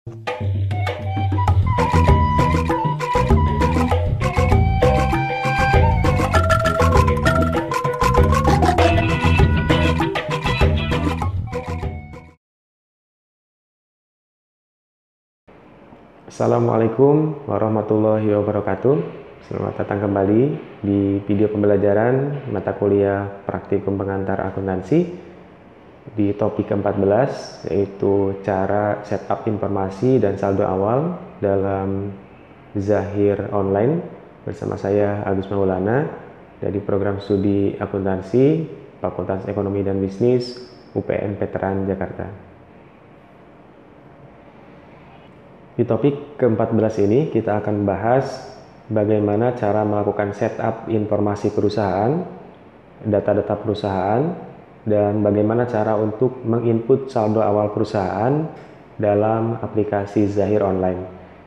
Assalamualaikum warahmatullahi wabarakatuh. Selamat datang kembali di video pembelajaran mata kuliah praktikum pengantar akuntansi di topik ke-14, yaitu cara setup informasi dan saldo awal dalam Zahir Online bersama saya Agus Maulana dari program studi akuntansi Fakultas Ekonomi dan Bisnis UPN Veteran Jakarta. Di topik ke-14 ini kita akan bahas bagaimana cara melakukan setup informasi perusahaan, data-data perusahaan, dan bagaimana cara untuk menginput saldo awal perusahaan dalam aplikasi Zahir Online.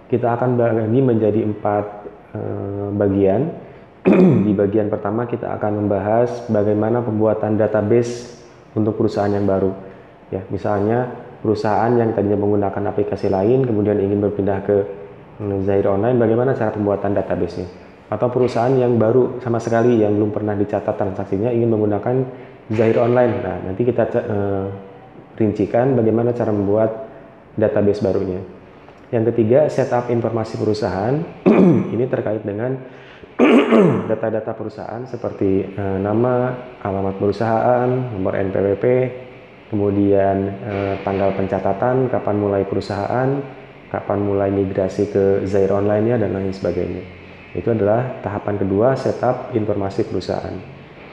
Kita akan bagi menjadi 4 bagian. Di bagian pertama kita akan membahas bagaimana pembuatan database untuk perusahaan yang baru. Ya, misalnya perusahaan yang tadinya menggunakan aplikasi lain kemudian ingin berpindah ke Zahir Online, bagaimana cara pembuatan database-nya. Atau perusahaan yang baru sama sekali yang belum pernah dicatat transaksinya ingin menggunakan Zahir Online. Nah, nanti kita rincikan bagaimana cara membuat database barunya. Yang ketiga, setup informasi perusahaan. Ini terkait dengan data-data perusahaan seperti nama, alamat perusahaan, nomor NPWP, kemudian tanggal pencatatan, kapan mulai perusahaan, kapan mulai migrasi ke Zahir Online-nya, dan lain sebagainya. Itu adalah tahapan kedua, setup informasi perusahaan.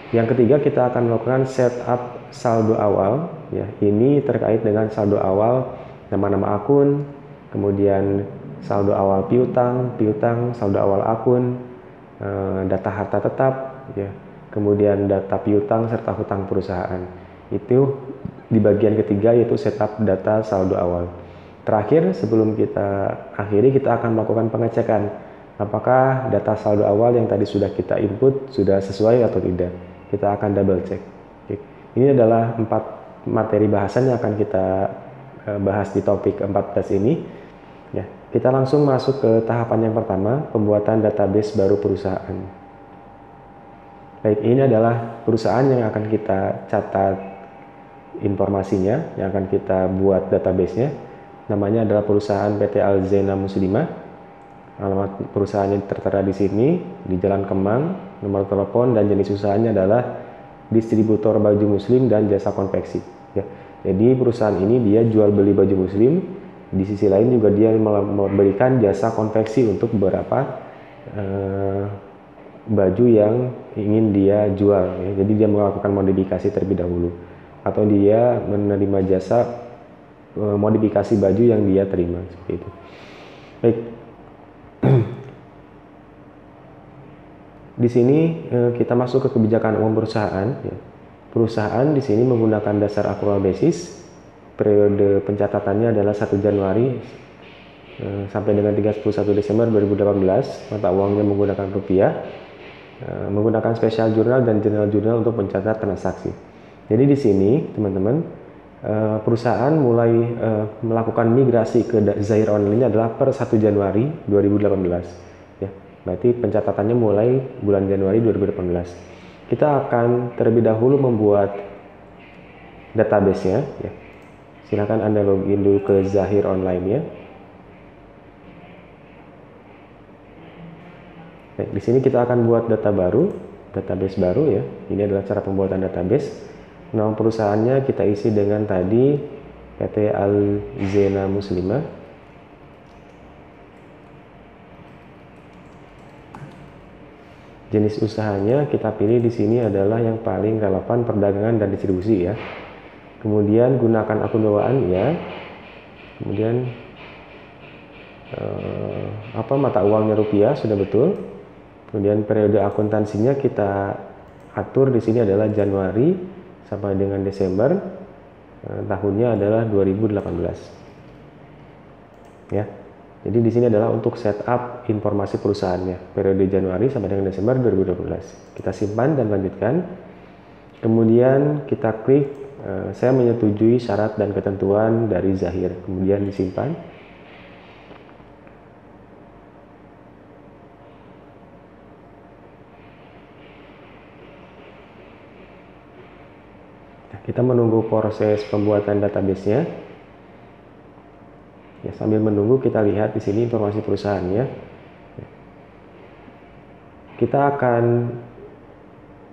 Yang ketiga, kita akan melakukan setup saldo awal. Ya, ini terkait dengan saldo awal nama-nama akun, kemudian saldo awal piutang, saldo awal akun, data harta tetap, ya, kemudian data piutang serta hutang perusahaan. Itu di bagian ketiga, yaitu setup data saldo awal. Terakhir, sebelum kita akhiri, kita akan melakukan pengecekan apakah data saldo awal yang tadi sudah kita input sudah sesuai atau tidak. Kita akan double check. Oke. Ini adalah 4 materi bahasan yang akan kita bahas di topik 14 ini. Ya, kita langsung masuk ke tahapan yang pertama, pembuatan database baru perusahaan. Baik, ini adalah perusahaan yang akan kita catat informasinya, yang akan kita buat database-nya. Namanya adalah perusahaan PT Alzena Muslimah. Alamat perusahaannya tertera di sini, di Jalan Kemang. Nomor telepon dan jenis usahanya adalah distributor baju muslim dan jasa konveksi. Ya. Jadi perusahaan ini dia jual beli baju muslim. Di sisi lain juga dia memberikan jasa konveksi untuk beberapa baju yang ingin dia jual. Ya. Jadi dia melakukan modifikasi terlebih dahulu, atau dia menerima jasa modifikasi baju yang dia terima, seperti itu. Baik. Di sini kita masuk ke kebijakan umum perusahaan. Ya. Perusahaan di sini menggunakan dasar accrual basis. Periode pencatatannya adalah 1 Januari sampai dengan 31 Desember 2018. Mata uangnya menggunakan rupiah. Menggunakan special journal dan general journal untuk mencatat transaksi. Jadi di sini, teman-teman, perusahaan mulai melakukan migrasi ke Zahir Online adalah per 1 Januari 2018. Ya, berarti pencatatannya mulai bulan Januari 2018. Kita akan terlebih dahulu membuat database-nya. Ya. Silakan Anda login dulu ke Zahir Online-nya. Baik, di sini kita akan buat data baru, database baru, ya. Ini adalah cara pembuatan database. Nama perusahaannya kita isi dengan tadi PT Alzena Muslimah. Jenis usahanya kita pilih di sini adalah yang paling relevan, perdagangan dan distribusi, ya. Kemudian gunakan akun bawaan, ya. Kemudian mata uangnya rupiah, sudah betul. Kemudian periode akuntansinya kita atur di sini adalah Januari sampai dengan Desember. Tahunnya adalah 2018. Ya. Jadi di sini adalah untuk setup informasi perusahaannya, periode Januari sampai dengan Desember 2018. Kita simpan dan lanjutkan. Kemudian kita klik saya menyetujui syarat dan ketentuan dari Zahir. Kemudian disimpan. Kita menunggu proses pembuatan database-nya. Ya, sambil menunggu kita lihat di sini informasi perusahaannya. Kita akan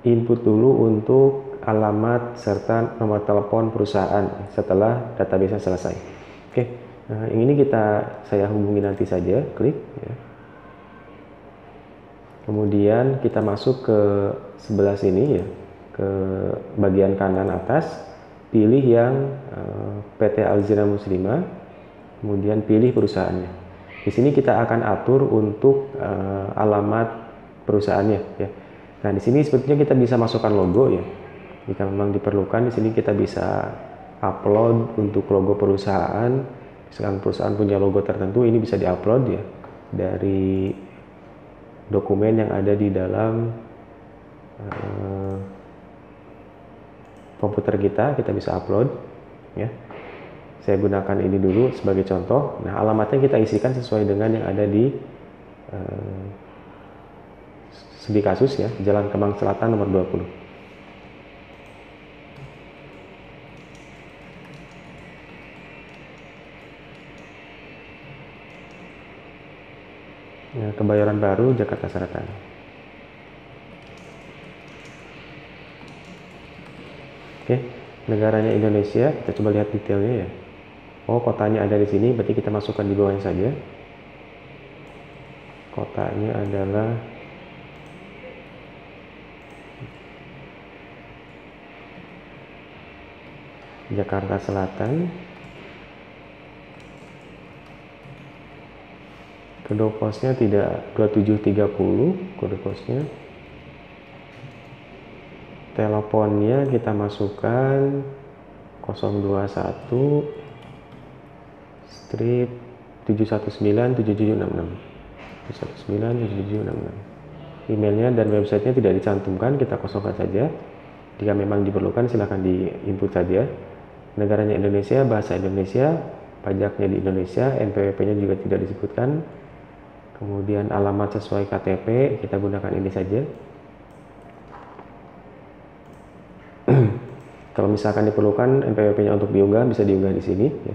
input dulu untuk alamat serta nomor telepon perusahaan setelah database selesai. Oke, nah yang ini saya hubungi nanti saja, klik ya. Kemudian kita masuk ke sebelah sini ya, ke bagian kanan atas, pilih yang PT Alzina Muslimah, kemudian pilih perusahaannya. Di sini kita akan atur untuk alamat perusahaannya ya. Nah, di sini sebetulnya kita bisa masukkan logo ya. Jika memang diperlukan, di sini kita bisa upload untuk logo perusahaan. Misalkan perusahaan punya logo tertentu, ini bisa diupload ya dari dokumen yang ada di dalam komputer kita bisa upload ya. Saya gunakan ini dulu sebagai contoh. Nah, alamatnya kita isikan sesuai dengan yang ada di studi kasus ya, Jalan Kemang Selatan nomor 20. Ya, Kebayoran Baru, Jakarta Selatan. Oke, negaranya Indonesia. Kita coba lihat detailnya ya. Oh, kotanya ada di sini, berarti kita masukkan di bawahnya saja. Kotanya adalah Jakarta Selatan. Kode posnya tidak 2730, kode posnya. Teleponnya kita masukkan 021 strip 719 7766. 719 7766. Emailnya dan websitenya tidak dicantumkan, kita kosongkan saja. Jika memang diperlukan silahkan di input saja. Negaranya Indonesia, bahasa Indonesia, pajaknya di Indonesia, NPWP-nya juga tidak disebutkan. Kemudian alamat sesuai KTP, kita gunakan ini saja. Kalau misalkan diperlukan NPWP-nya untuk diunggah, bisa diunggah di sini. Ya.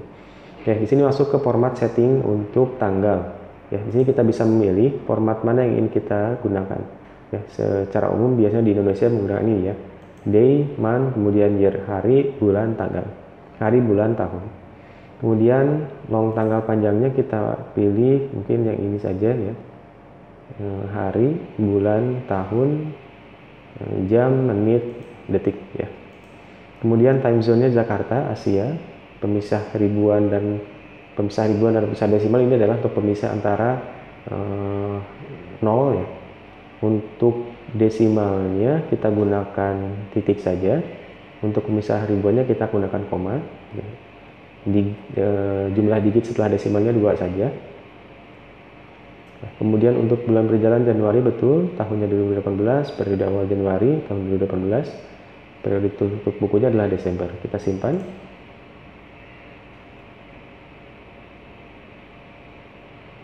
Oke, di sini masuk ke format setting untuk tanggal. Ya, di sini kita bisa memilih format mana yang ingin kita gunakan. Ya, secara umum biasanya di Indonesia menggunakan ini ya, day, month, kemudian year, hari, bulan, tanggal, hari, bulan, tahun. Kemudian long tanggal panjangnya kita pilih mungkin yang ini saja ya, hari, bulan, tahun, jam, menit, detik ya. Kemudian time zone-nya Jakarta, Asia, pemisah ribuan dan pemisah desimal ini adalah untuk pemisah antara 0 ya. Untuk desimalnya kita gunakan titik saja. Untuk pemisah ribuannya kita gunakan koma. Ya. Jumlah digit setelah desimalnya 2 saja. Nah, kemudian untuk bulan berjalan Januari betul, tahunnya 2018, periode awal Januari tahun 2018, periode tutup bukunya adalah Desember. Kita simpan.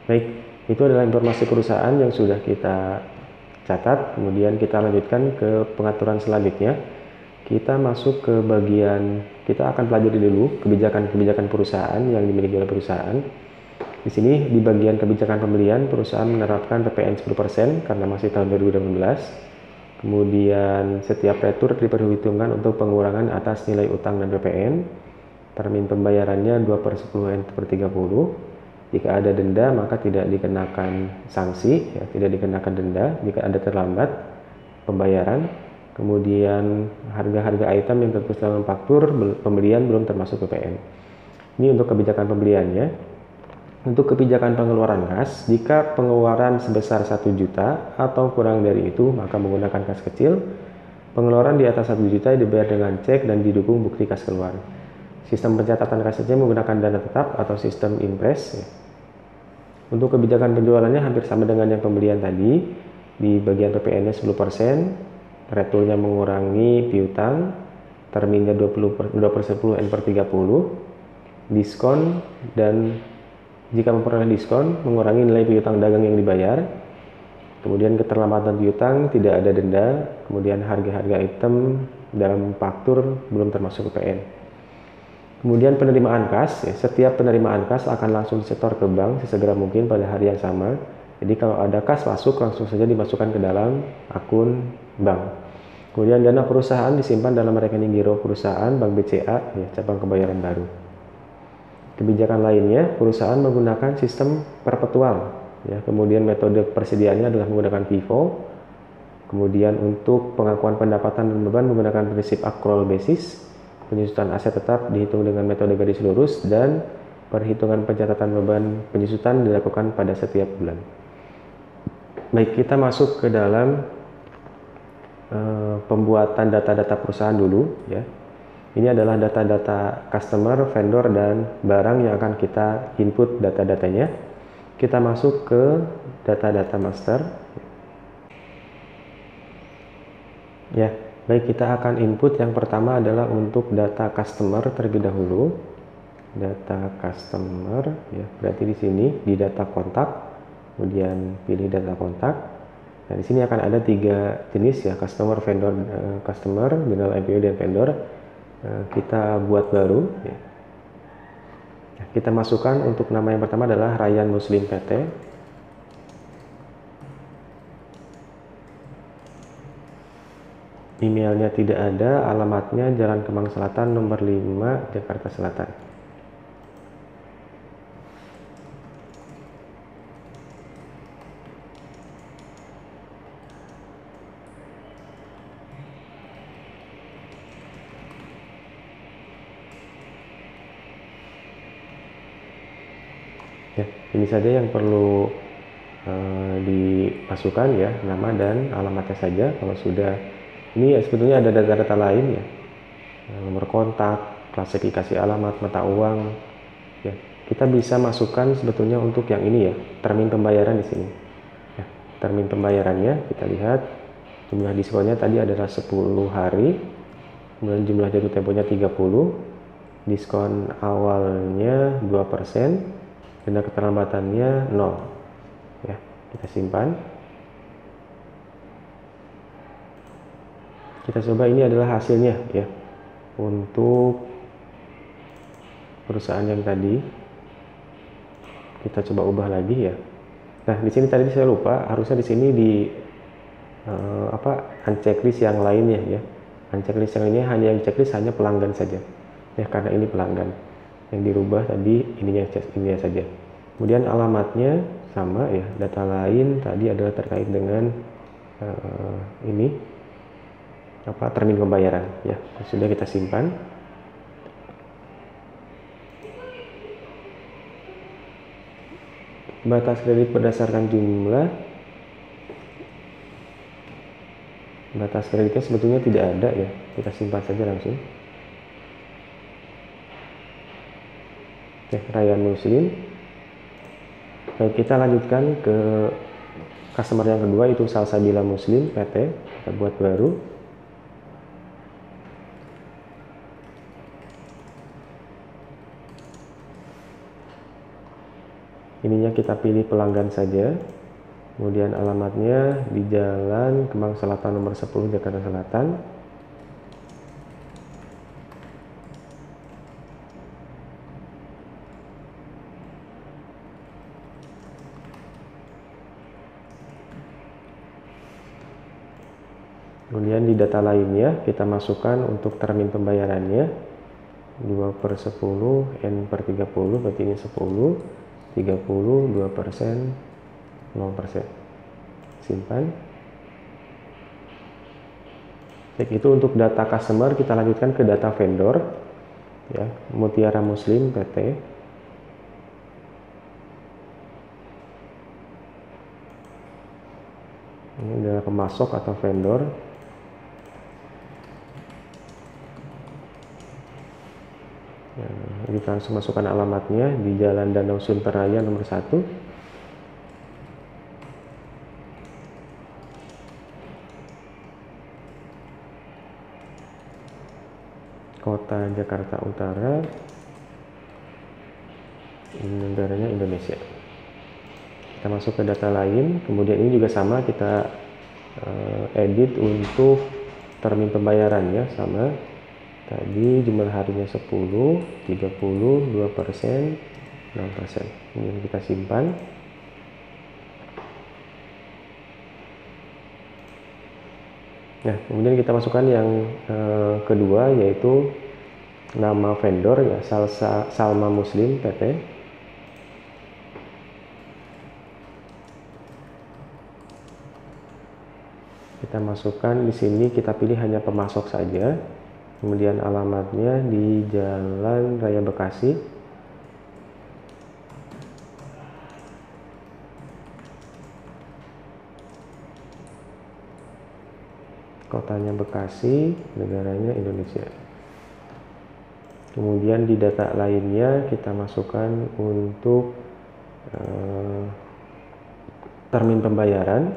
Baik, itu adalah informasi perusahaan yang sudah kita catat. Kemudian kita lanjutkan ke pengaturan selanjutnya. Kita masuk ke bagian, kita akan pelajari dulu kebijakan-kebijakan perusahaan yang dimiliki oleh perusahaan. Di sini di bagian kebijakan pembelian, perusahaan menerapkan PPN 10% karena masih tahun 2018. Kemudian setiap retur diperhitungkan untuk pengurangan atas nilai utang dan PPN. Termin pembayarannya 2/10/30. Jika ada denda maka tidak dikenakan sanksi, ya, tidak dikenakan denda jika ada terlambat pembayaran. Kemudian harga-harga item yang tertulis dalam faktur pembelian belum termasuk PPN. Ini untuk kebijakan pembeliannya. Untuk kebijakan pengeluaran kas, jika pengeluaran sebesar 1 juta atau kurang dari itu, maka menggunakan kas kecil. Pengeluaran di atas 1 juta dibayar dengan cek dan didukung bukti kas keluar. Sistem pencatatan kasnya menggunakan dana tetap atau sistem impres. Untuk kebijakan penjualannya hampir sama dengan yang pembelian tadi. Di bagian PPN-nya 10%. Retulnya mengurangi piutang, terminnya 20/10/30, diskon, dan jika memperoleh diskon mengurangi nilai piutang dagang yang dibayar. Kemudian keterlambatan piutang tidak ada denda. Kemudian harga-harga item dalam faktur belum termasuk PPN. Kemudian penerimaan kas, ya, setiap penerimaan kas akan langsung disetor ke bank sesegera mungkin pada hari yang sama. Jadi kalau ada kas masuk langsung saja dimasukkan ke dalam akun bank. Kemudian dana perusahaan disimpan dalam rekening giro perusahaan Bank BCA, ya, cabang Kebayoran Baru. Kebijakan lainnya, perusahaan menggunakan sistem perpetual, ya. Kemudian metode persediaannya adalah menggunakan FIFO. Kemudian untuk pengakuan pendapatan dan beban menggunakan prinsip accrual basis. Penyusutan aset tetap dihitung dengan metode garis lurus dan perhitungan pencatatan beban penyusutan dilakukan pada setiap bulan. Baik, kita masuk ke dalam pembuatan data-data perusahaan dulu, ya. Ini adalah data-data customer, vendor, dan barang yang akan kita input data-datanya. Kita masuk ke data-data master. Ya, baik, kita akan input yang pertama adalah untuk data customer terlebih dahulu. Data customer, ya, berarti di sini di data kontak, kemudian pilih data kontak. Nah, di sini akan ada 3 jenis, ya, customer, vendor, customer, general MPO, dan vendor. Kita buat baru, ya. Kita masukkan untuk nama yang pertama adalah Ryan Muslim PT. Emailnya tidak ada, alamatnya Jalan Kemang Selatan nomor 5 Jakarta Selatan. Ya, ini saja yang perlu dimasukkan, ya, nama dan alamatnya saja. Kalau sudah, ini ya, sebetulnya ada data-data lain, ya, nomor kontak, klasifikasi alamat, mata uang, ya. Kita bisa masukkan sebetulnya untuk yang ini, ya, termin pembayaran di sini. Ya, termin pembayarannya kita lihat jumlah diskonnya tadi adalah 10 hari, kemudian jumlah jatuh temponya 30, diskon awalnya 2%, denda keterlambatannya 0. Ya, kita simpan. Kita coba, ini adalah hasilnya, ya, untuk perusahaan yang tadi. Kita coba ubah lagi, ya. Nah, di sini tadi saya lupa, harusnya di sini di unchecklist yang lainnya, ya. Unchecklist yang ini hanya checklist hanya pelanggan saja, ya, karena ini pelanggan. Yang dirubah tadi ininya saja. Kemudian alamatnya sama, ya. Data lain tadi adalah terkait dengan ini termin pembayaran, ya. Sudah kita simpan. Batas kredit berdasarkan jumlah. Batas kreditnya sebetulnya tidak ada, ya. Kita simpan saja langsung. Oke, Ryan Muslim. Baik, kita lanjutkan ke customer yang kedua, itu Salsabila Muslim PT. Kita buat baru. Ininya kita pilih pelanggan saja. Kemudian alamatnya di Jalan Kemang Selatan nomor 10 Jakarta Selatan. Kemudian di data lainnya kita masukkan untuk termin pembayarannya 2/10 N/30, berarti ini 10, 30, 2%, 0%. Simpan. Baik, itu untuk data customer. Kita lanjutkan ke data vendor, ya, Mutiara Muslim PT. Ini adalah pemasok atau vendor. Nah, kita langsung masukkan alamatnya di Jalan Danau Sunteraya nomor 1. Kota Jakarta Utara, negaranya Indonesia. Kita masuk ke data lain, kemudian ini juga sama, kita edit untuk termin pembayaran ya, sama. Tadi jumlah harinya 10, 30, 2%, 6%. Kemudian kita simpan. Nah, kemudian kita masukkan yang kedua, yaitu nama vendor ya, Salma Muslim PT. Kita masukkan di sini, kita pilih hanya pemasok saja. Kemudian alamatnya di Jalan Raya Bekasi. Kotanya Bekasi, negaranya Indonesia. Kemudian di data lainnya kita masukkan untuk termin pembayaran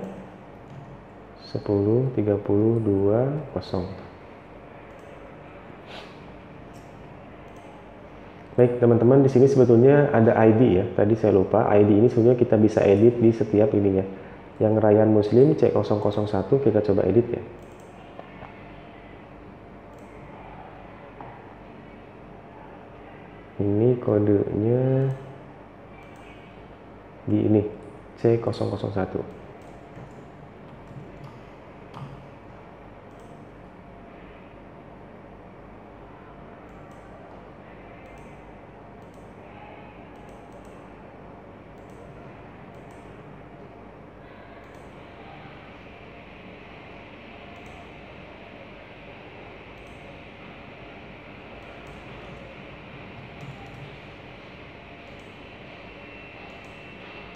10, 30, 20. Baik teman-teman, di sini sebetulnya ada ID ya. Tadi saya lupa, ID ini sebenarnya kita bisa edit di setiap ininya. Yang Ryan Muslim C001 kita coba edit ya. Ini kodenya di ini C001.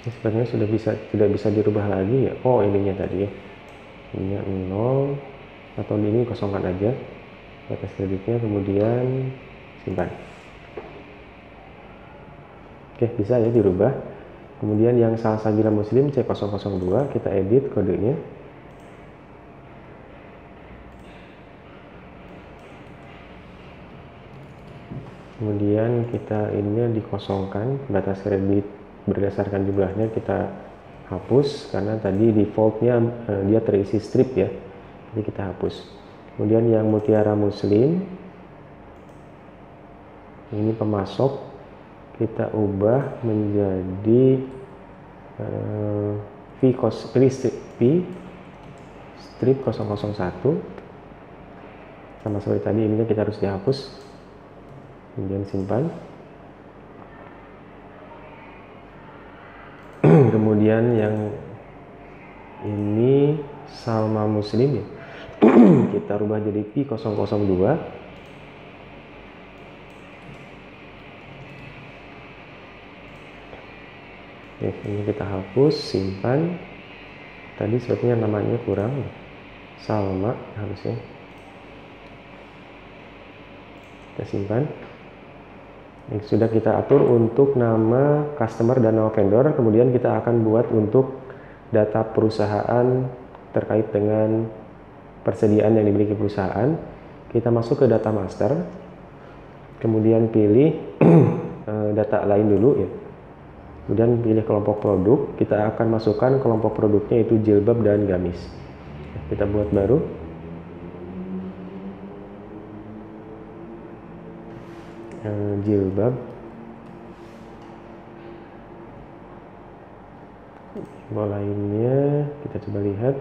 Ini sebenarnya tidak bisa dirubah lagi ya. Oh, ininya tadi ya. Ininya 0 atau ini kosongkan aja. Batas kreditnya, kemudian simpan. Oke, bisa ya dirubah. Kemudian yang Salsabila Muslim C002 kita edit kodenya. Kemudian kita ininya dikosongkan, batas kredit berdasarkan jumlahnya kita hapus karena tadi defaultnya dia terisi strip ya, jadi kita hapus. Kemudian yang Mutiara Muslim ini pemasok kita ubah menjadi strip 001 sama seperti tadi, ininya kita harus dihapus. Kemudian simpan. Kemudian yang ini Salma Muslim ya. Kita rubah jadi P002. Oke, ini kita hapus, simpan. Tadi sepertinya namanya kurang. Salma harusnya. Kita simpan. Ini sudah kita atur untuk nama customer dan nama vendor. Kemudian kita akan buat untuk data perusahaan terkait dengan persediaan yang dimiliki perusahaan. Kita masuk ke data master, kemudian pilih data lain dulu ya. Kemudian pilih kelompok produk. Kita akan masukkan kelompok produknya itu jilbab dan gamis. Kita buat baru. Jilbab. Lainnya kita coba lihat.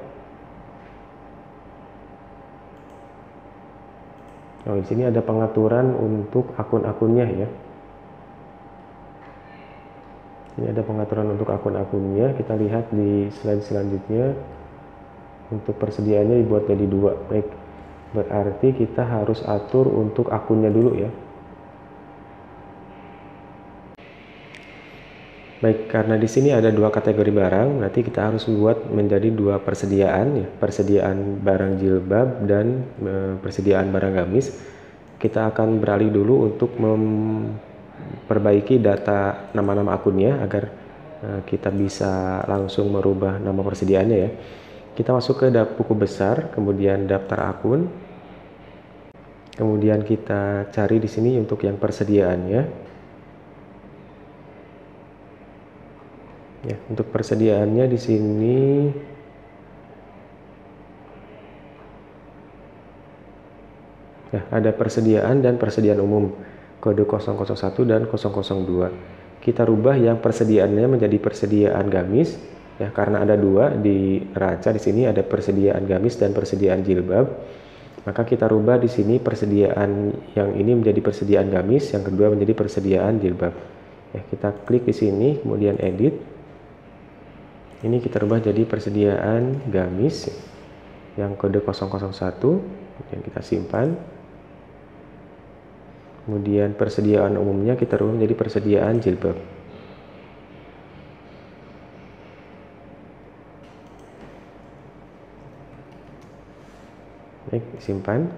Oh, di sini ada pengaturan untuk akun-akunnya ya. Ini ada pengaturan untuk akun-akunnya. Kita lihat di slide selanjutnya. Untuk persediaannya dibuat jadi 2. Baik. Berarti kita harus atur untuk akunnya dulu ya. Baik, karena di sini ada 2 kategori barang, nanti kita harus buat menjadi 2 persediaan ya, persediaan barang jilbab dan persediaan barang gamis. Kita akan beralih dulu untuk memperbaiki data nama-nama akunnya agar kita bisa langsung merubah nama persediaannya ya. Kita masuk ke buku besar, kemudian daftar akun. Kemudian kita cari di sini untuk yang persediaannya. Ya, untuk persediaannya di sini ya, ada persediaan dan persediaan umum, kode 001 dan 002. Kita rubah yang persediaannya menjadi persediaan gamis, ya, karena ada dua di neraca. Di sini ada persediaan gamis dan persediaan jilbab. Maka kita rubah di sini persediaan yang ini menjadi persediaan gamis, yang kedua menjadi persediaan jilbab. Ya, kita klik di sini, kemudian edit. Ini kita rubah jadi persediaan gamis yang kode 001, kemudian kita simpan. Kemudian persediaan umumnya kita rubah menjadi persediaan jilbab. Baik, simpan.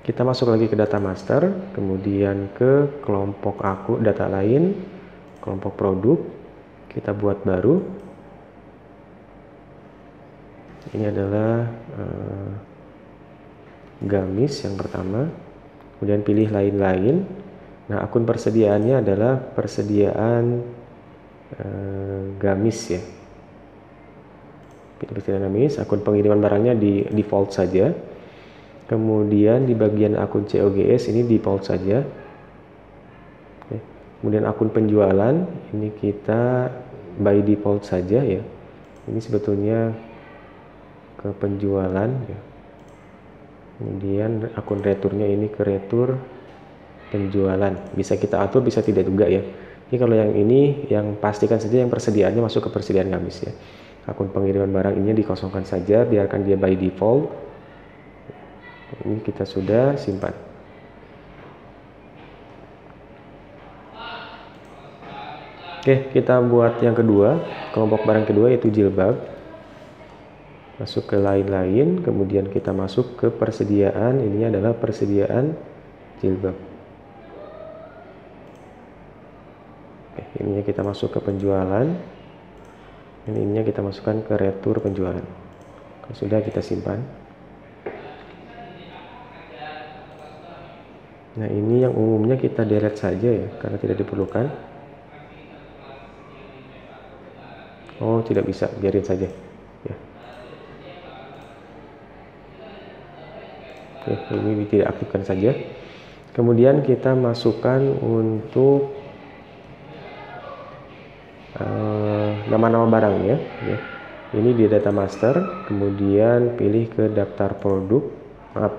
Kita masuk lagi ke data master, kemudian ke kelompok aku data lain, kelompok produk. Kita buat baru. Ini adalah gamis yang pertama. Kemudian pilih lain-lain. Nah, akun persediaannya adalah persediaan gamis ya. Pilih persediaan gamis. Akun pengiriman barangnya di default saja. Kemudian di bagian akun COGS ini default saja. Oke. Kemudian akun penjualan ini kita by default saja ya. Ini sebetulnya ke penjualan ya. Kemudian akun returnya ini ke retur penjualan. Bisa kita atur, bisa tidak juga ya. Ini kalau yang ini, yang pastikan saja yang persediaannya masuk ke persediaan gamis ya. Akun pengiriman barang ini dikosongkan saja, biarkan dia by default. Ini kita sudah simpan. Oke, kita buat yang kedua, kelompok barang kedua yaitu jilbab. Masuk ke lain-lain, kemudian kita masuk ke persediaan, ini adalah persediaan jilbab. Oke, ininya kita masuk ke penjualan, dan ininya kita masukkan ke retur penjualan. Kalau sudah, kita simpan. Nah, ini yang umumnya kita delete saja ya, karena tidak diperlukan. Oh, tidak bisa, biarin saja ya. Oke, ini tidak aktifkan saja. Kemudian kita masukkan untuk nama-nama barangnya ya. Ini di data master, kemudian pilih ke daftar produk,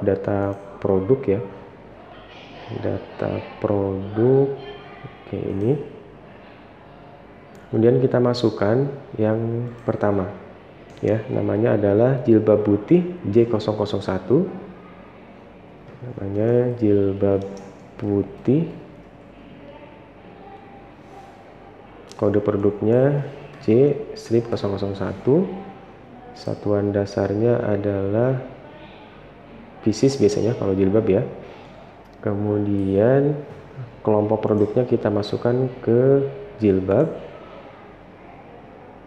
data produk ya, data produk. Oke, ini kemudian kita masukkan yang pertama ya, namanya adalah jilbab putih J001, namanya jilbab putih, kode produknya J-001, satuan dasarnya adalah pieces biasanya kalau jilbab ya. Kemudian kelompok produknya kita masukkan ke jilbab.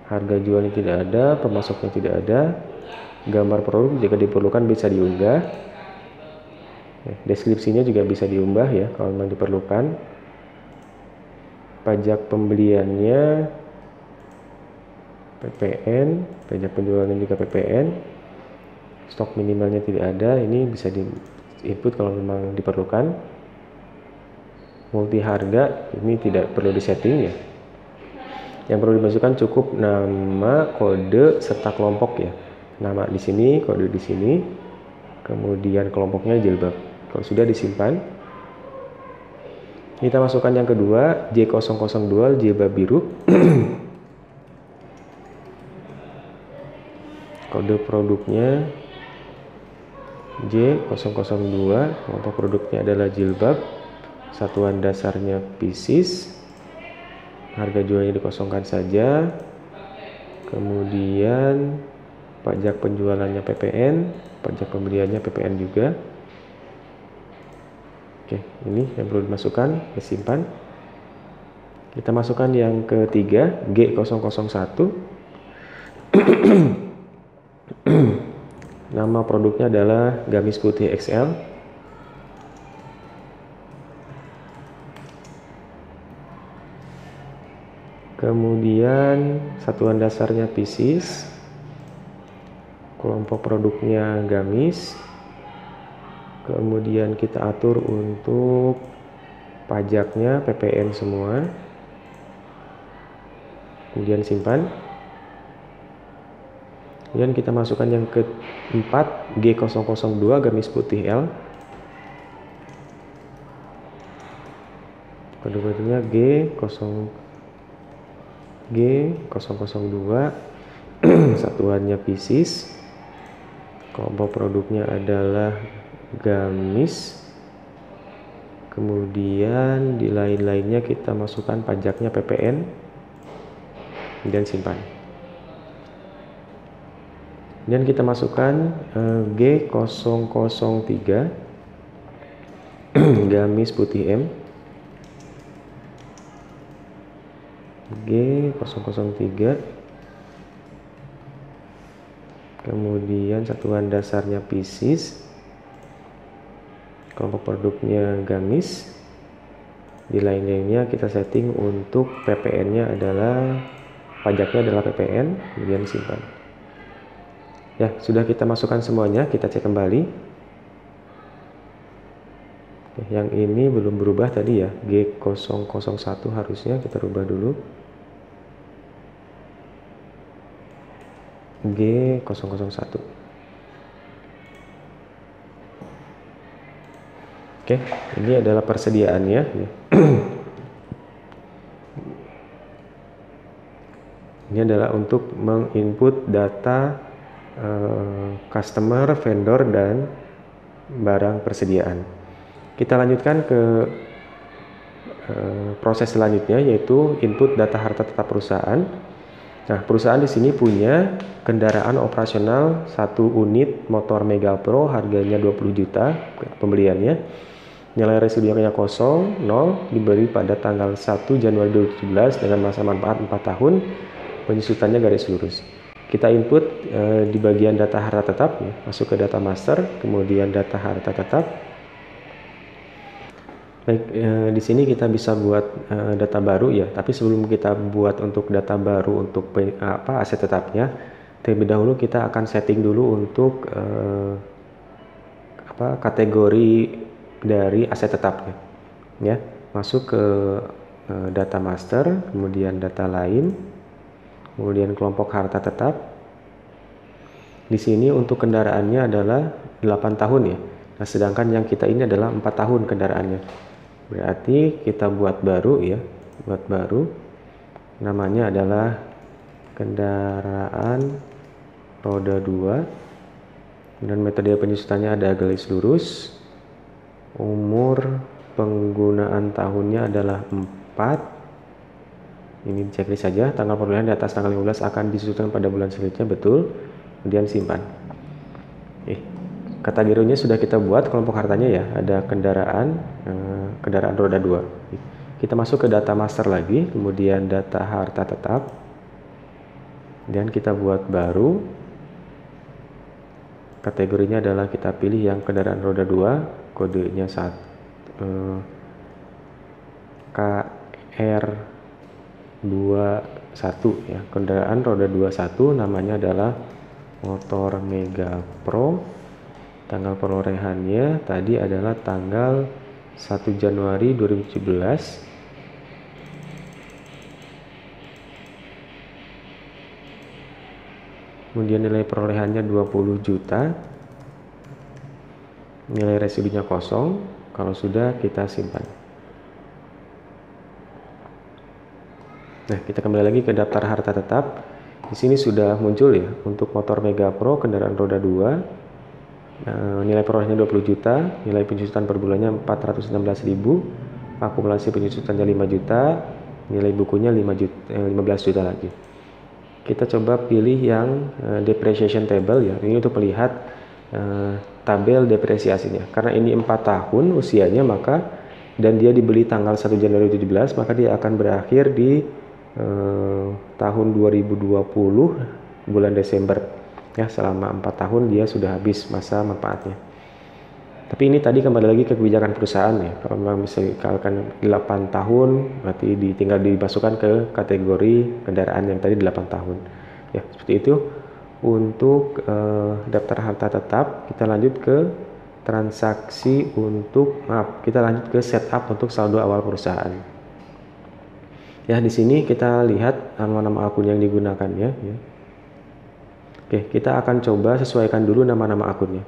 Harga jualnya tidak ada, pemasoknya tidak ada. Gambar produk jika diperlukan bisa diunggah. Deskripsinya juga bisa diunggah ya kalau memang diperlukan. Pajak pembeliannya PPN, pajak penjualannya juga PPN. Stok minimalnya tidak ada, ini bisa di input kalau memang diperlukan. Multi harga ini tidak perlu disetting ya. Yang perlu dimasukkan cukup nama, kode, serta kelompok ya. Nama di sini, kode di sini, kemudian kelompoknya jilbab. Kalau sudah, disimpan. Kita masukkan yang kedua, J002 jilbab biru. Kode produknya J002, kelompok produknya adalah jilbab. Satuan dasarnya pieces. Harga jualnya dikosongkan saja. Kemudian pajak penjualannya PPN, pajak pembeliannya PPN juga. Oke, ini yang perlu dimasukkan, disimpan. Kita masukkan yang ketiga, G001. Nama produknya adalah gamis putih XL. Kemudian satuan dasarnya pieces, kelompok produknya gamis. Kemudian kita atur untuk pajaknya PPN semua. Kemudian simpan. Kemudian kita masukkan yang keempat, G002 gamis putih L. Kode kodenya G002. Satuannya pieces. Kelompok produknya adalah gamis. Kemudian di lain-lainnya kita masukkan pajaknya PPN. Kemudian simpan. Dan kita masukkan G003 gamis putih M. G003. Kemudian satuan dasarnya pieces. Kelompok produknya gamis. Di lain-lainnya kita setting untuk PPN-nya adalah pajaknya adalah PPN, kemudian simpan. Ya, sudah kita masukkan semuanya, kita cek kembali. Yang ini belum berubah tadi ya, G001 harusnya kita rubah dulu. G001. Oke, ini adalah persediaannya. Ini adalah untuk menginput data customer, vendor, dan barang persediaan. Kita lanjutkan ke proses selanjutnya, yaitu input data harta tetap perusahaan. Nah, perusahaan di sini punya kendaraan operasional 1 unit motor Mega Pro, harganya 20 juta pembeliannya. Nilai residunya kosong, 0, diberi pada tanggal 1 Januari 2017 dengan masa manfaat 4 tahun, penyusutannya garis lurus. Kita input di bagian data harta tetap, ya, masuk ke data master, kemudian data harta tetap. Baik, di sini kita bisa buat data baru ya, tapi sebelum kita buat untuk data baru untuk aset tetapnya, terlebih dahulu kita akan setting dulu untuk kategori dari aset tetapnya. Ya, masuk ke data master, kemudian data lain, kemudian kelompok harta tetap. Di sini untuk kendaraannya adalah 8 tahun ya. Nah, sedangkan yang kita ini adalah 4 tahun kendaraannya. Berarti kita buat baru ya, buat baru. Namanya adalah kendaraan roda 2. Dan metode penyusutannya ada garis lurus. Umur penggunaan tahunnya adalah 4. Ini checklist saja. Tanggal perolehan di atas tanggal 15 akan disusun pada bulan selanjutnya, betul. Kemudian simpan. Kategorinya sudah kita buat, kelompok hartanya ya, ada kendaraan roda 2. Kita masuk ke data master lagi, kemudian data harta tetap. Dan kita buat baru. Kategorinya adalah kita pilih yang kendaraan roda 2, kodenya KR21 ya, kendaraan roda 21, namanya adalah motor Mega Pro. Tanggal perolehannya tadi adalah tanggal 1 Januari 2017. Kemudian nilai perolehannya 20 juta. Nilai residunya kosong. Kalau sudah, kita simpan. Nah, kita kembali lagi ke daftar harta tetap. Di sini sudah muncul ya untuk motor Mega Pro kendaraan roda 2. Nilai perolehannya 20 juta, nilai penyusutan per bulannya 416.000, akumulasi penyusutannya 5 juta, nilai bukunya 15 juta lagi. Kita coba pilih yang depreciation table ya. Ini untuk melihat tabel depresiasinya. Karena ini 4 tahun usianya, maka dan dia dibeli tanggal 1 Januari 2017, maka dia akan berakhir di tahun 2020 bulan Desember. Ya, selama 4 tahun dia sudah habis masa manfaatnya. Tapi ini tadi kembali lagi ke kebijakan perusahaan ya. Kalau memang misalkan 8 tahun, berarti tinggal dimasukkan ke kategori kendaraan yang tadi 8 tahun. Ya, seperti itu. Untuk daftar harta tetap, kita lanjut ke transaksi kita lanjut ke setup untuk saldo awal perusahaan. Ya, di sini kita lihat nama-nama akun yang digunakan ya. Oke, kita akan coba sesuaikan dulu nama-nama akunnya.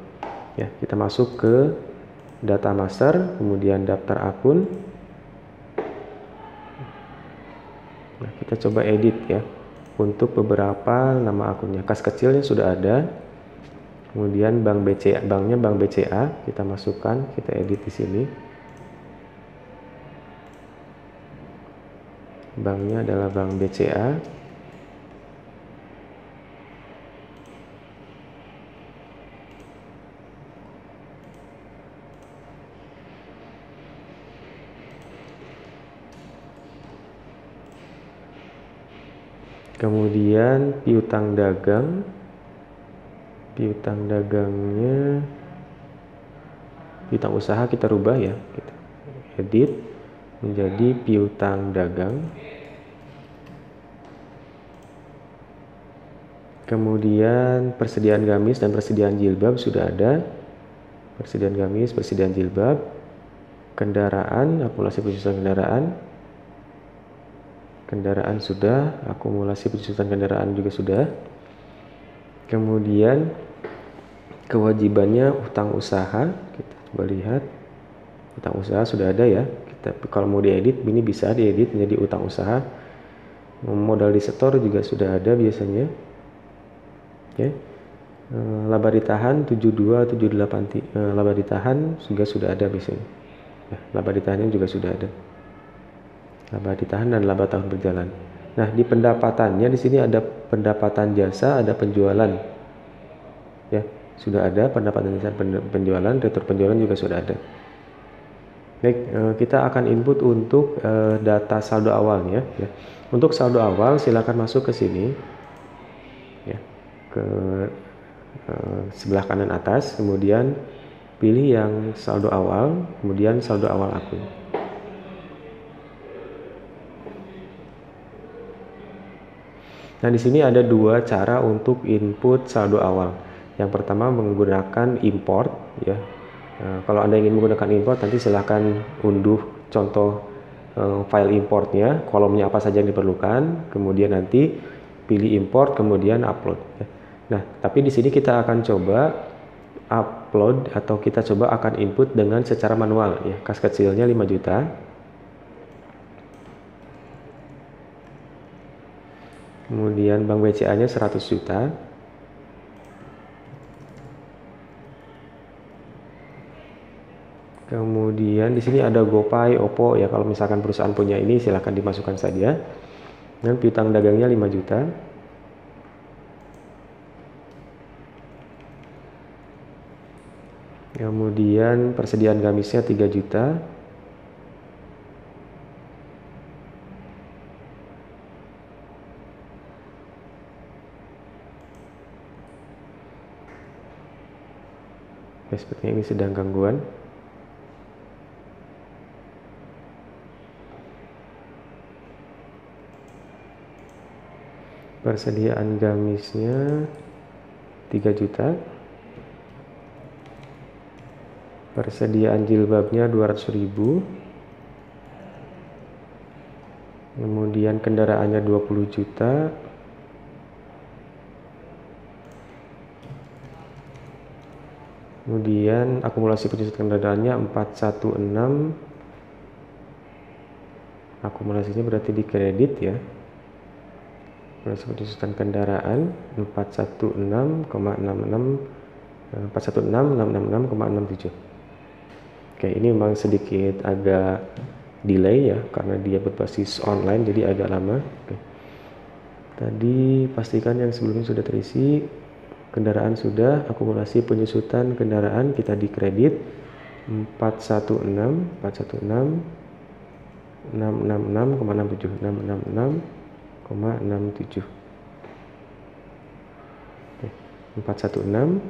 Ya, kita masuk ke data master, kemudian daftar akun. Nah, kita coba edit ya. Untuk beberapa nama akunnya, kas kecilnya sudah ada. Kemudian banknya Bank BCA, kita masukkan, kita edit di sini. Banknya adalah Bank BCA. Kemudian piutang dagangnya piutang usaha kita rubah ya, kita edit menjadi piutang dagang. Kemudian persediaan gamis dan persediaan jilbab sudah ada. Persediaan gamis, persediaan jilbab. Kendaraan, akumulasi penjualan kendaraan sudah, akumulasi penjualan kendaraan juga sudah. Kemudian kewajibannya utang usaha, kita coba lihat. Utang usaha sudah ada ya. Kalau mau diedit, ini bisa diedit menjadi utang usaha. Modal di setor juga sudah ada biasanya. Oke. Laba ditahan 72, 78, laba ditahan juga sudah ada biasanya. Ya, laba ditahannya juga sudah ada. Laba ditahan dan laba tahun berjalan. Nah, di pendapatannya di sini ada pendapatan jasa, ada penjualan. Ya, sudah ada pendapatan jasa, penjualan, retur penjualan juga sudah ada. Baik, kita akan input untuk data saldo awalnya ya. Untuk saldo awal silakan masuk ke sini. Ya, ke sebelah kanan atas, kemudian pilih yang saldo awal, kemudian saldo awal akun. Nah, di sini ada dua cara untuk input saldo awal. Yang pertama menggunakan import ya. Kalau Anda ingin menggunakan import, nanti silahkan unduh contoh file importnya, kolomnya apa saja yang diperlukan, kemudian nanti pilih import, kemudian upload. Ya. Nah, tapi di sini kita akan coba upload atau kita coba akan input dengan secara manual ya. Kas kecilnya 5 juta. Kemudian Bank BCA-nya 100 juta. Kemudian di sini ada GoPay, Oppo ya, kalau misalkan perusahaan punya ini silahkan dimasukkan saja. Dan piutang dagangnya 5 juta. Kemudian persediaan gamisnya 3 juta. Sepertinya ini sedang gangguan. Persediaan gamisnya 3 juta. Persediaan jilbabnya 200.000. Kemudian kendaraannya 20 juta. Kemudian akumulasi penjualan kendaraannya 416. Akumulasinya berarti di kredit ya. Akumulasi penjualan kendaraan 416,667. Oke, ini memang sedikit agak delay ya karena dia berbasis online jadi agak lama. Oke. Tadi pastikan yang sebelumnya sudah terisi. Kendaraan sudah, akumulasi penyusutan kendaraan kita di kredit 416,67. Oke, 416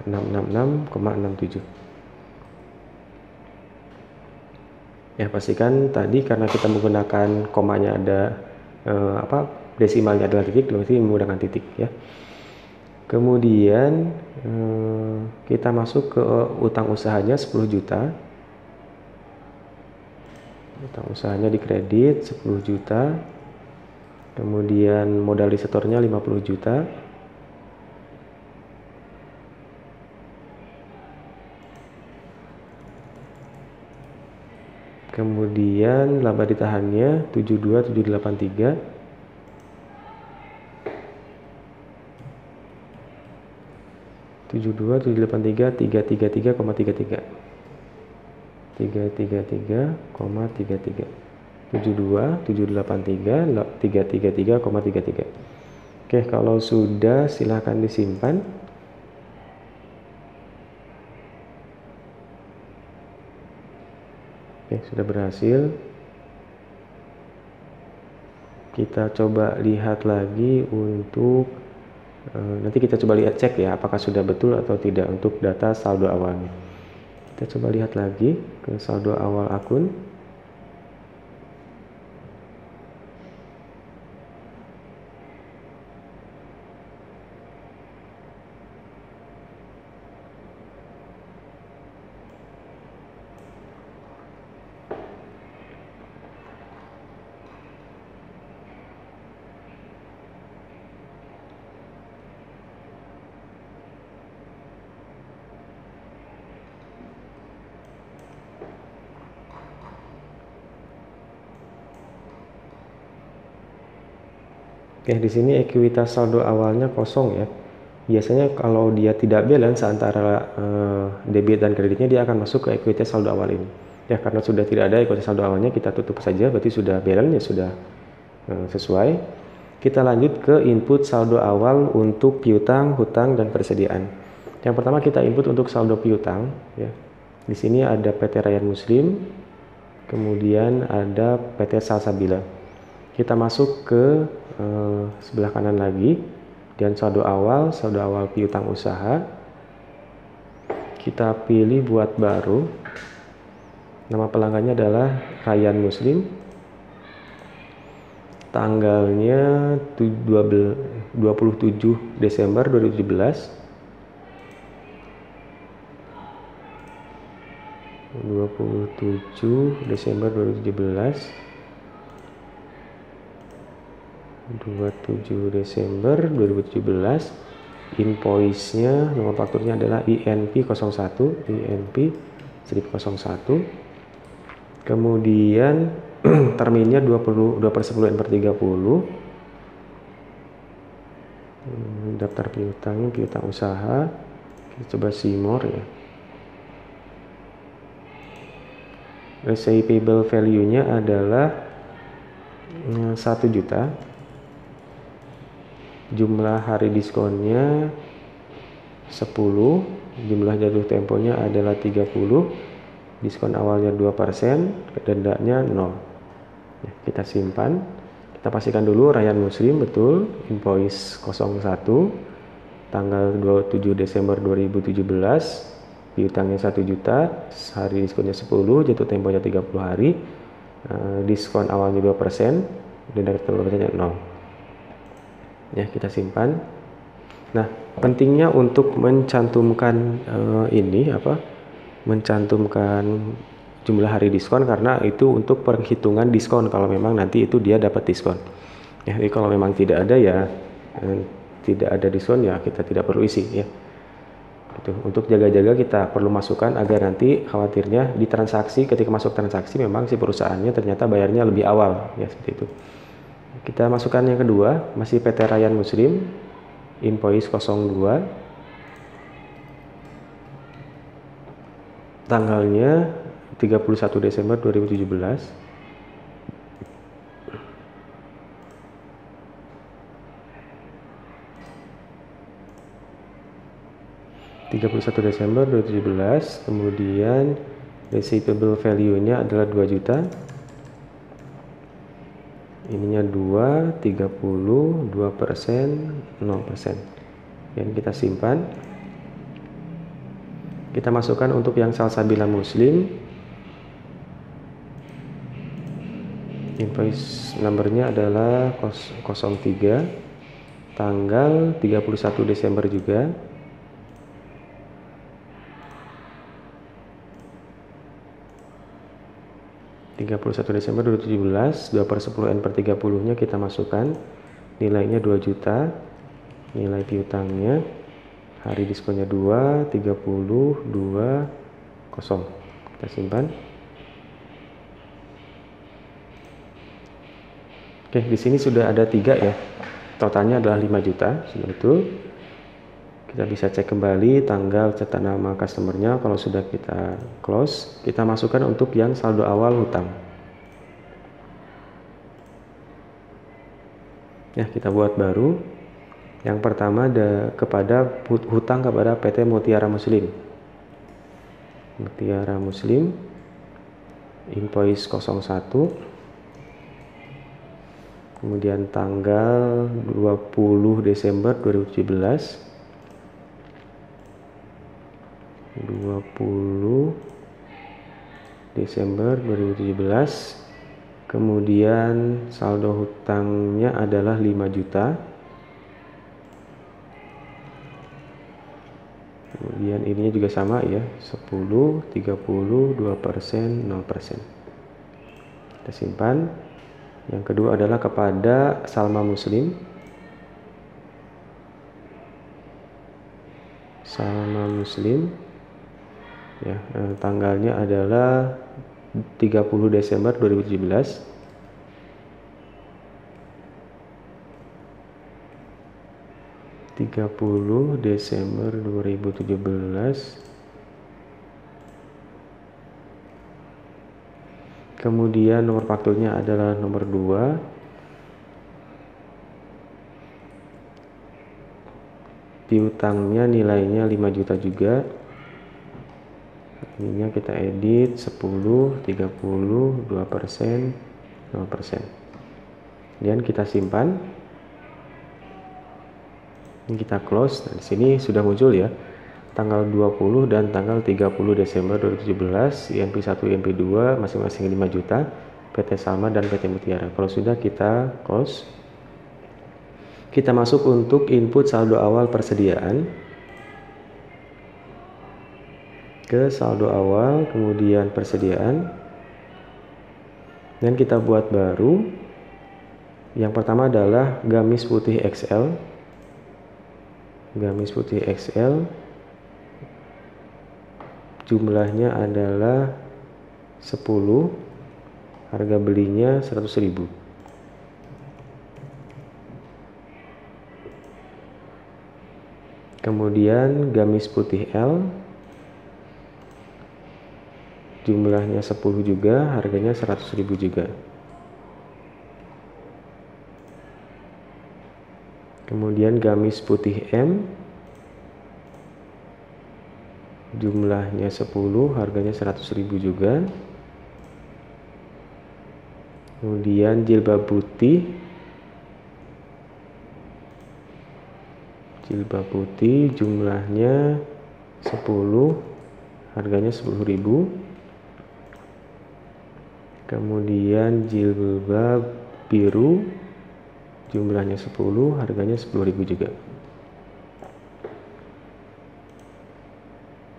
666,67. Ya, pastikan tadi karena kita menggunakan komanya ada desimalnya adalah titik, berarti menggunakan titik ya. Kemudian kita masuk ke utang usahanya 10 juta. Utang usahanya dikredit 10 juta. Kemudian modal disetornya 50 juta. Kemudian laba ditahannya 72783. Tujuh dua tujuh delapan tiga 333,33 333,33. Oke, kalau sudah silahkan disimpan. Oke, sudah berhasil. Kita coba lihat lagi untuk nanti kita coba lihat cek ya apakah sudah betul atau tidak untuk data saldo awalnya. Kita coba lihat lagi ke saldo awal akun. Oke, di sini ekuitas saldo awalnya kosong ya. Biasanya kalau dia tidak balance antara debit dan kreditnya, dia akan masuk ke ekuitas saldo awal ini. Ya, karena sudah tidak ada ekuitas saldo awalnya, kita tutup saja, berarti sudah balance ya, sudah sesuai. Kita lanjut ke input saldo awal untuk piutang, hutang, dan persediaan. Yang pertama kita input untuk saldo piutang ya. Di sini ada PT Rayan Muslim, kemudian ada PT Salsabila. Kita masuk ke sebelah kanan lagi, dan saldo awal piutang usaha. Kita pilih buat baru. Nama pelanggannya adalah Rayan Muslim. Tanggalnya 27 Desember 2017. 27 Desember 2017. 27 Desember 2017. Invoice-nya, nomor fakturnya adalah INP01, INP-01. Kemudian terminnya 2/10/30. Daftar piutangnya piutang usaha. Kita coba see more ya. Receivable value-nya adalah 1 juta. Jumlah hari diskonnya 10, jumlah jatuh temponya adalah 30, diskon awalnya 2%, dendanya 0. Ya, kita simpan. Kita pastikan dulu Rayan Muslim betul, invoice 01, tanggal 27 Desember 2017, piutangnya 1 juta, hari diskonnya 10, jatuh temponya 30 hari, diskon awalnya 2%, denda terbatasnya 0. Ya, kita simpan. Nah, pentingnya untuk mencantumkan mencantumkan jumlah hari diskon, karena itu untuk perhitungan diskon kalau memang nanti itu dia dapat diskon. Ya, jadi kalau memang tidak ada ya tidak ada diskon ya kita tidak perlu isi ya. Gitu. Untuk jaga-jaga kita perlu masukkan agar nanti khawatirnya di transaksi, ketika masuk transaksi memang si perusahaannya ternyata bayarnya lebih awal ya, seperti itu. Kita masukkan yang kedua, masih PT Rayan Muslim, invoice 02, tanggalnya 31 Desember 2017. 31 Desember 2017, kemudian receivable value-nya adalah 2 juta. Ininya 2, 30, 2%, 0%. Yang kita simpan. Kita masukkan untuk yang Salsabila Muslim. Invoice numbernya adalah 03, tanggal 31 Desember juga. Desember 2017, 2/10 N/30 nya kita masukkan. Nilainya 2 juta. Nilai piutangnya, hari diskonnya 2, 30, 2, 0. Kita simpan. Oke, di sini sudah ada 3 ya. Totalnya adalah 5 juta, sudah betul. Kita bisa cek kembali tanggal cetak nama customernya. Kalau sudah kita close, kita masukkan untuk yang saldo awal hutang. Ya, kita buat baru. Yang pertama kepada hutang kepada PT Mutiara Muslim. Mutiara Muslim, invoice 01. Kemudian tanggal 20 Desember 2017. 20 Desember 2017. Kemudian saldo hutangnya adalah 5 juta. Kemudian ininya juga sama ya, 10, 30, 2%, 0%. Kita simpan. Yang kedua adalah kepada Salma Muslim. Salma Muslim. Ya, tanggalnya adalah 30 Desember 2017. Desember 2017. Kemudian nomor fakturnya adalah nomor 2. Piutangnya nilainya 5 juta juga. Ininya kita edit 10, 30, 2%, 0%. Kemudian kita simpan. Ini kita close. Nah, di sini sudah muncul ya tanggal 20 dan tanggal 30 Desember 2017, INP1, INP2 masing-masing 5 juta, PT Salma dan PT Mutiara. Kalau sudah, kita close. Kita masuk untuk input saldo awal persediaan. Ke saldo awal, kemudian persediaan. Dan kita buat baru. Yang pertama adalah gamis putih XL. Gamis putih XL. Jumlahnya adalah 10. Harga belinya 100.000. Kemudian gamis putih L. Jumlahnya 10 juga, harganya 100.000 juga. Kemudian gamis putih M. Jumlahnya 10, harganya 100.000 juga. Kemudian jilbab putih. Jilbab putih jumlahnya 10, harganya 10.000. Kemudian jilbab biru jumlahnya 10, harganya 10.000 juga.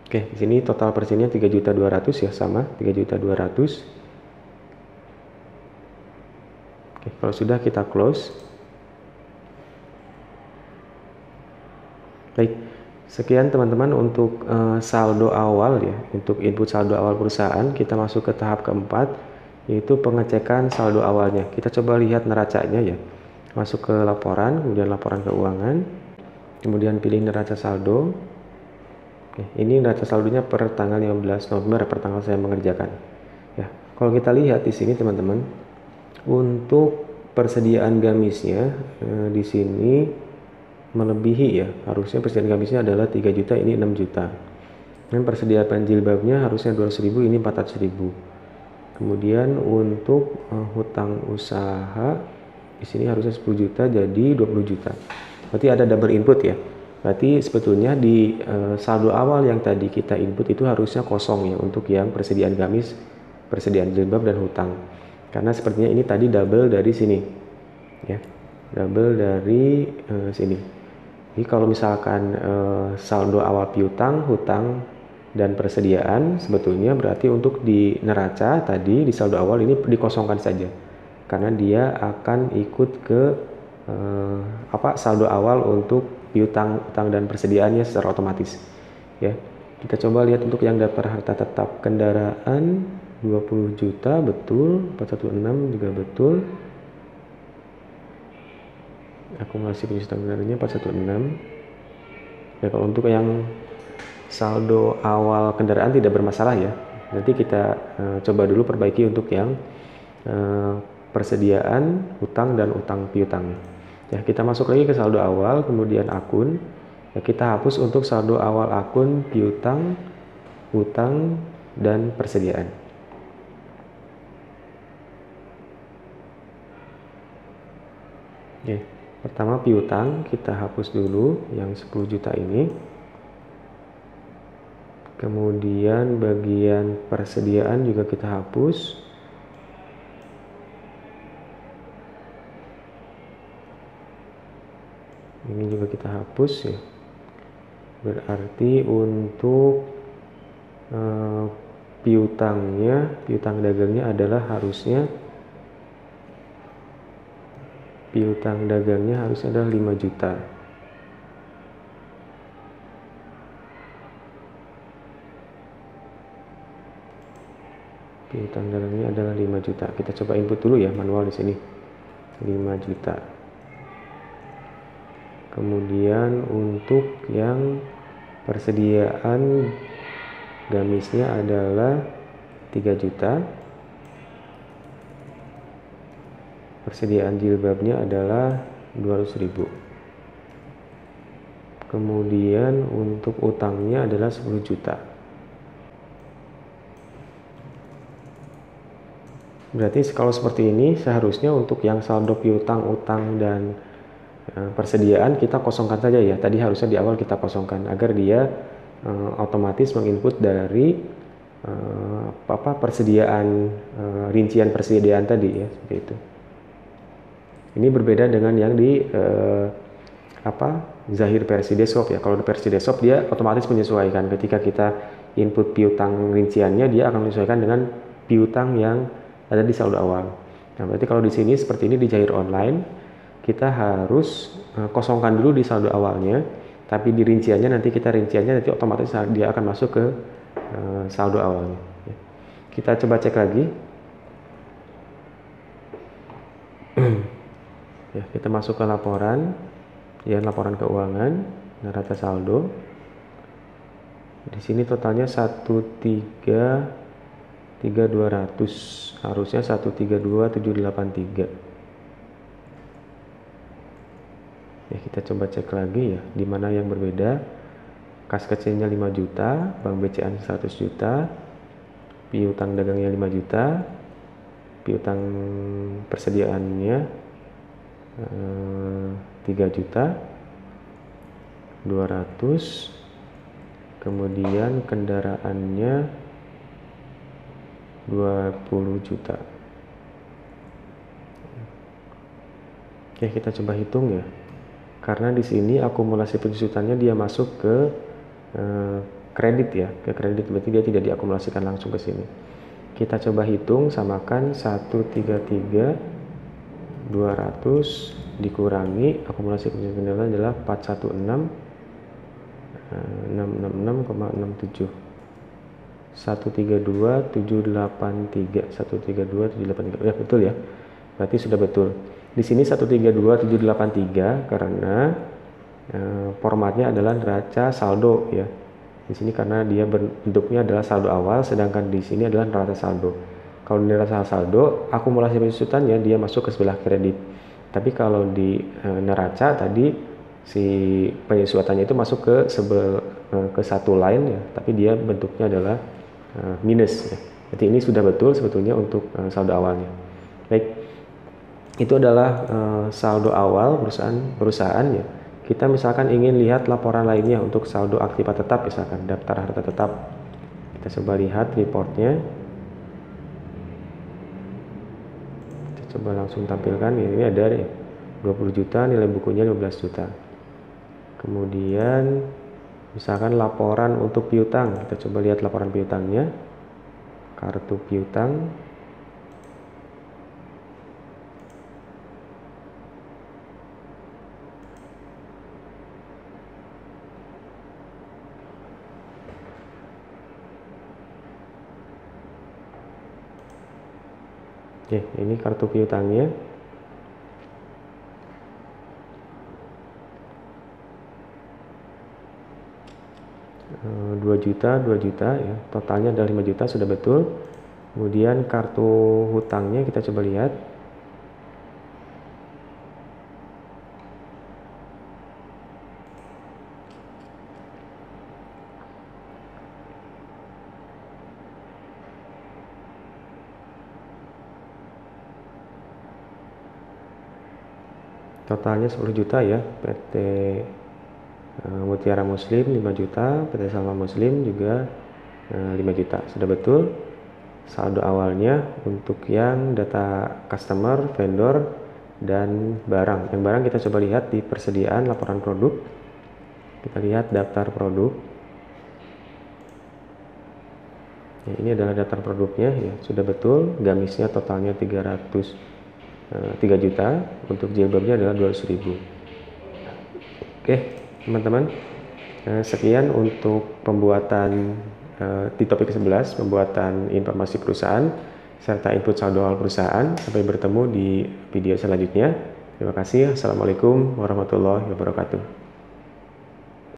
Oke, di sini total persennya 3.200.000 ya, sama 3.200.000. Oke, kalau sudah kita close. Baik, sekian teman-teman untuk saldo awal ya, untuk input saldo awal perusahaan. Kita masuk ke tahap keempat, yaitu pengecekan saldo awalnya. Kita coba lihat neracanya ya. Masuk ke laporan, kemudian laporan keuangan, kemudian pilih neraca saldo. Oke, ini neraca saldonya per tanggal 15 November, per tanggal saya mengerjakan. Ya, kalau kita lihat di sini teman-teman, untuk persediaan gamisnya di sini melebihi ya. Harusnya persediaan gamisnya adalah 3 juta, ini 6 juta. Dan persediaan jilbabnya harusnya 200.000, ini 400.000. Kemudian untuk hutang usaha di sini harusnya 10 juta jadi 20 juta. Berarti ada double input ya. Berarti sebetulnya di saldo awal yang tadi kita input itu harusnya kosong ya untuk yang persediaan gamis, persediaan jilbab dan hutang. Karena sepertinya ini tadi double dari sini. Ya. Double dari sini. Jadi kalau misalkan saldo awal piutang, hutang dan persediaan sebetulnya berarti untuk di neraca tadi di saldo awal ini dikosongkan saja. Karena dia akan ikut ke saldo awal untuk piutang, utang dan persediaannya secara otomatis. Ya. Kita coba lihat untuk yang daftar harta tetap kendaraan 20 juta betul, 416 juga betul. Akumulasi penjualan kendaraannya 416. Ya, kalau untuk yang saldo awal kendaraan tidak bermasalah ya. Nanti kita coba dulu perbaiki untuk yang persediaan, hutang dan utang piutang. Ya, kita masuk lagi ke saldo awal, kemudian akun. Ya, kita hapus untuk saldo awal akun, piutang, hutang, dan persediaan. Oke, pertama piutang, kita hapus dulu yang 10 juta ini. Kemudian bagian persediaan juga kita hapus. Ini juga kita hapus ya. Berarti untuk piutang dagangnya adalah harusnya adalah 5 juta. Piutang dagangnya adalah 5 juta. Kita coba input dulu ya manual di sini. 5 juta. Kemudian untuk yang persediaan gamisnya adalah 3 juta. Persediaan jilbabnya adalah 200.000. Kemudian untuk utangnya adalah 10 juta. Berarti kalau seperti ini seharusnya untuk yang saldo piutang, utang dan persediaan kita kosongkan saja ya. Tadi harusnya di awal kita kosongkan agar dia otomatis menginput dari persediaan rincian persediaan tadi ya, seperti itu. Ini berbeda dengan yang di Zahir versi desktop ya. Kalau di versi desktop dia otomatis menyesuaikan ketika kita input piutang rinciannya, dia akan menyesuaikan dengan piutang yang ada di saldo awal. Nah, berarti kalau di sini seperti ini di Zahir online kita harus kosongkan dulu di saldo awalnya, tapi di rinciannya nanti nanti otomatis dia akan masuk ke saldo awalnya. Kita coba cek lagi. Ya, kita masuk ke laporan, ya laporan keuangan, neraca saldo. Di sini totalnya 133.200, harusnya 132.783. Ya, kita coba cek lagi ya, di mana yang berbeda. Kas kecilnya 5 juta, bank BCA 100 juta, piutang dagangnya 5 juta, piutang persediaannya 3 juta 200, kemudian kendaraannya 20 juta. Oke, kita coba hitung ya. Karena di sini akumulasi penjusutannya dia masuk ke kredit ya, ke kredit, berarti dia tidak diakumulasikan langsung ke sini. Kita coba hitung, samakan 133.200 dikurangi akumulasi penjusutan adalah 416.666,67. 132.783, 132.783. Ya, betul ya. Berarti sudah betul. Di sini 132.783 karena formatnya adalah neraca saldo ya. Di sini karena dia bentuknya adalah saldo awal, sedangkan di sini adalah neraca saldo. Kalau di neraca saldo, akumulasi penjusutannya dia masuk ke sebelah kredit. Tapi kalau di neraca tadi si penyesuaiannya itu masuk ke ke satu line ya, tapi dia bentuknya adalah minus ya. Jadi ini sudah betul sebetulnya untuk saldo awalnya. Baik. Itu adalah saldo awal perusahaan ya. kita misalkan ingin lihat laporan lainnya untuk saldo aktiva tetap, misalkan daftar harta tetap. Kita coba lihat reportnya. Kita coba langsung tampilkan, ini ada 20 juta, nilai bukunya 15 juta. Kemudian misalkan laporan untuk piutang, kita coba lihat laporan piutangnya. Kartu piutang. Oke, ini kartu piutangnya. Dua juta ya, totalnya ada 5 juta, sudah betul. Kemudian kartu hutangnya kita coba lihat. Totalnya 10 juta ya, PT Mutiara Muslim 5 juta, PT Salma Muslim juga 5 juta. Sudah betul. Saldo awalnya untuk yang data customer, vendor, dan barang. Yang barang kita coba lihat di persediaan laporan produk. Kita lihat daftar produk. Ya, ini adalah daftar produknya ya, sudah betul. Gamisnya totalnya 3 juta, untuk jilbabnya adalah 200.000. Oke teman-teman, sekian untuk pembuatan di topik ke-11, pembuatan informasi perusahaan serta input saldo awal perusahaan. Sampai bertemu di video selanjutnya. Terima kasih. Assalamualaikum warahmatullahi wabarakatuh.